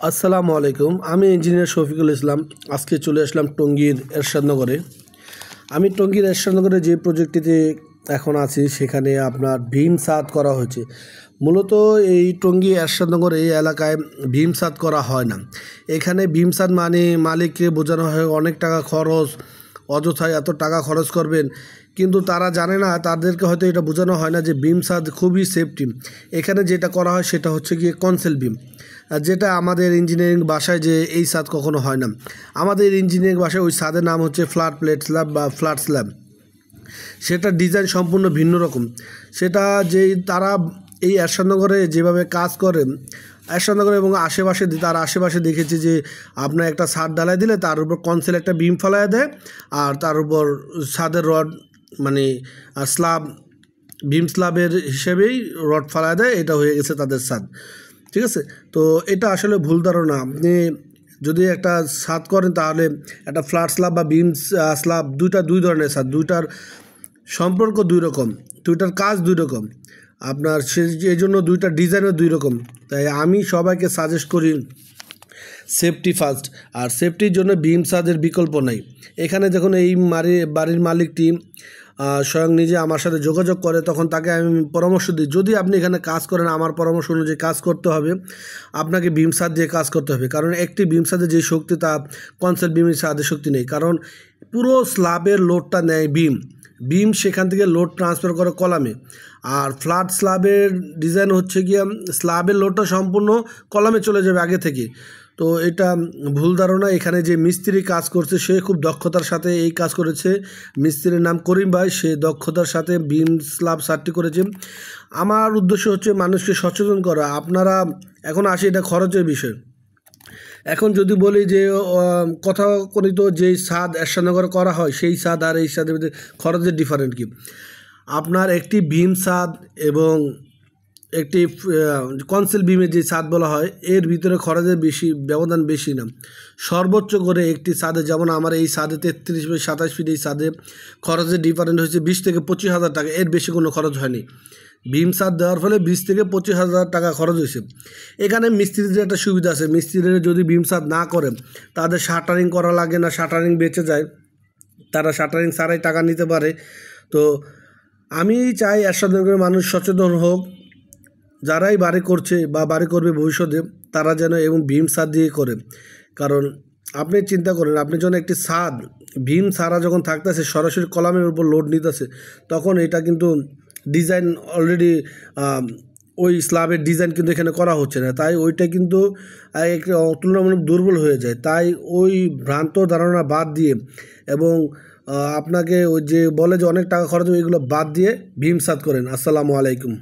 আসসালামু আলাইকুম। আমি ইঞ্জিনিয়ার শফিকুল ইসলাম। আজকে চলে আসলাম টঙ্গীর এরশাদনগরে। আমি টঙ্গীর এরশাদনগরে যে প্রজেক্টটিতে এখন আছি সেখানে আপনার ভীম ছাদ করা হয়েছে। মূলত এই টঙ্গী এরশাদনগর এই এলাকায় ভীম ছাদ করা হয় না। এখানে ভীম ছাদ মানে মালিককে বোঝানো হয় অনেক টাকা খরচ, অযথায় এত টাকা খরচ করবেন, কিন্তু তারা জানে না, তাদেরকে হয়তো এটা বোঝানো হয় না যে ভীম ছাদ খুবই সেফটি। এখানে যেটা করা হয় সেটা হচ্ছে গিয়ে কনসেল বিম, যেটা আমাদের ইঞ্জিনিয়ারিং ভাষায় যে এই ছাদ কখনো হয় না। আমাদের ইঞ্জিনিয়ারিং ভাষায় ওই ছাদের নাম হচ্ছে ফ্ল্যাট প্লেট স্ল্যাব বা ফ্ল্যাট স্ল্যাব। সেটা ডিজাইন সম্পূর্ণ ভিন্ন রকম। সেটা যেই তারা এই এরশাদনগরে যেভাবে কাজ করে, এরশাদনগর এবং আশেপাশে, তার আশেপাশে দেখেছি যে আপনার একটা ছাদ ঢালাই দিলে তার উপর কনসেল একটা বিম ফেলায় দেয়, আর তার উপর ছাদের রড মানে স্ল্যাব, বিম স্ল্যাবের হিসেবেই রড ফেলায় দেয়। এটা হয়ে গেছে তাদের ছাদ। ঠিক আছে, তো এটা আসলে ভুল ধারণা। আপনি যদি একটা ছাদ করেন তাহলে একটা ফ্ল্যাট স্ল্যাব বা বিম স্ল্যাব দুই ধরনের ছাদ, দুইটার সম্পর্ক দুই রকম, দুইটার কাজ দুই রকম, আপনার এই জন্য দুইটা ডিজাইনও দুই রকম। তাই আমি সবাইকে সাজেস্ট করি সেফটি ফার্স্ট, আর সেফটির জন্য বিম ছাদের বিকল্প নাই। এখানে যখন এই বাড়ির মালিকটি স্বয়ং নিজে আমার সাথে যোগাযোগ করে, তখন তাকে আমি পরামর্শ দিই, যদি আপনি এখানে কাজ করেন আমার পরামর্শ অনুযায়ী কাজ করতে হবে, আপনাকে বিম ছাদ দিয়ে কাজ করতে হবে। কারণ একটি বিম ছাদের যে শক্তি তা কনসেপ্ট বিমের ছাদের শক্তি নেই। কারণ পুরো স্ল্যাবের লোডটা নেয় বিম সেখান থেকে লোড ট্রান্সফার করে কলামে। আর ফ্ল্যাট স্ল্যাবের ডিজাইন হচ্ছে গিয়ে স্ল্যাবের লোডটা সম্পূর্ণ কলামে চলে যাবে আগে থেকে। তো এটা ভুল ধারণা। এখানে যে মিস্ত্রি কাজ করছে সে খুব দক্ষতার সাথে এই কাজ করেছে। মিস্ত্রির নাম করিম ভাই, সে দক্ষতার সাথে বিম স্ল্যাব সারটি করেছে। আমার উদ্দেশ্য হচ্ছে মানুষকে সচেতন করা। আপনারা এখন আসি, এটা খরচের বিষয়। এখন যদি বলি যে কথাকথিত যেই ছাদ এরশাদনগরে করা হয় সেই ছাদ আর এই ছাদের মধ্যে খরচের ডিফারেন্ট কি? আপনার একটি বিম ছাদ এবং একটি কনসেল বিমের যে ছাদ বলা হয়, এর ভিতরে খরচের ব্যবধান বেশি না। সর্বোচ্চ করে একটি ছাদে, যেমন আমার এই ছাদে 33 বাই 27 ফিট, এই ছাদে খরচের ডিফারেন্ট হয়েছে 20 থেকে 25 হাজার টাকা। এর বেশি কোনো খরচ হয়নি। বিম ছাদ দেওয়ার ফলে 20 থেকে 25 হাজার টাকা খরচ হয়েছে। এখানে মিস্ত্রিদের একটা সুবিধা আছে, মিস্ত্রিরা যদি বিম ছাদ না করেন তাদের শাটারিং করা লাগে না, শাটারিং বেঁচে যায়, তারা শাটারিং ছাড়াই টাকা নিতে পারে। তো আমি চাই এরশাদনগরের মানুষ সচেতন হোক, যারাই বাড়ি করছে বা বাড়ি করবে ভবিষ্যতে, তারা যেন এবং ভীম ছাদ দিয়ে করে। কারণ আপনি চিন্তা করেন, আপনি যখন একটি ছাদ ভীম ছাড়া যখন থাকতেছে, সরাসরি কলামের উপর লোড নিতেছে, তখন এটা কিন্তু ডিজাইন অলরেডি ওই স্ল্যাবের ডিজাইন কিন্তু এখানে করা হচ্ছে না, তাই ওইটা কিন্তু তুলনামূলক দুর্বল হয়ে যায়। তাই ওই ভ্রান্ত ধারণা বাদ দিয়ে এবং আপনাকে ওই যে বলে যে অনেক টাকা খরচ হবে, এগুলো বাদ দিয়ে ভীম ছাদ করেন। আসসালামু আলাইকুম।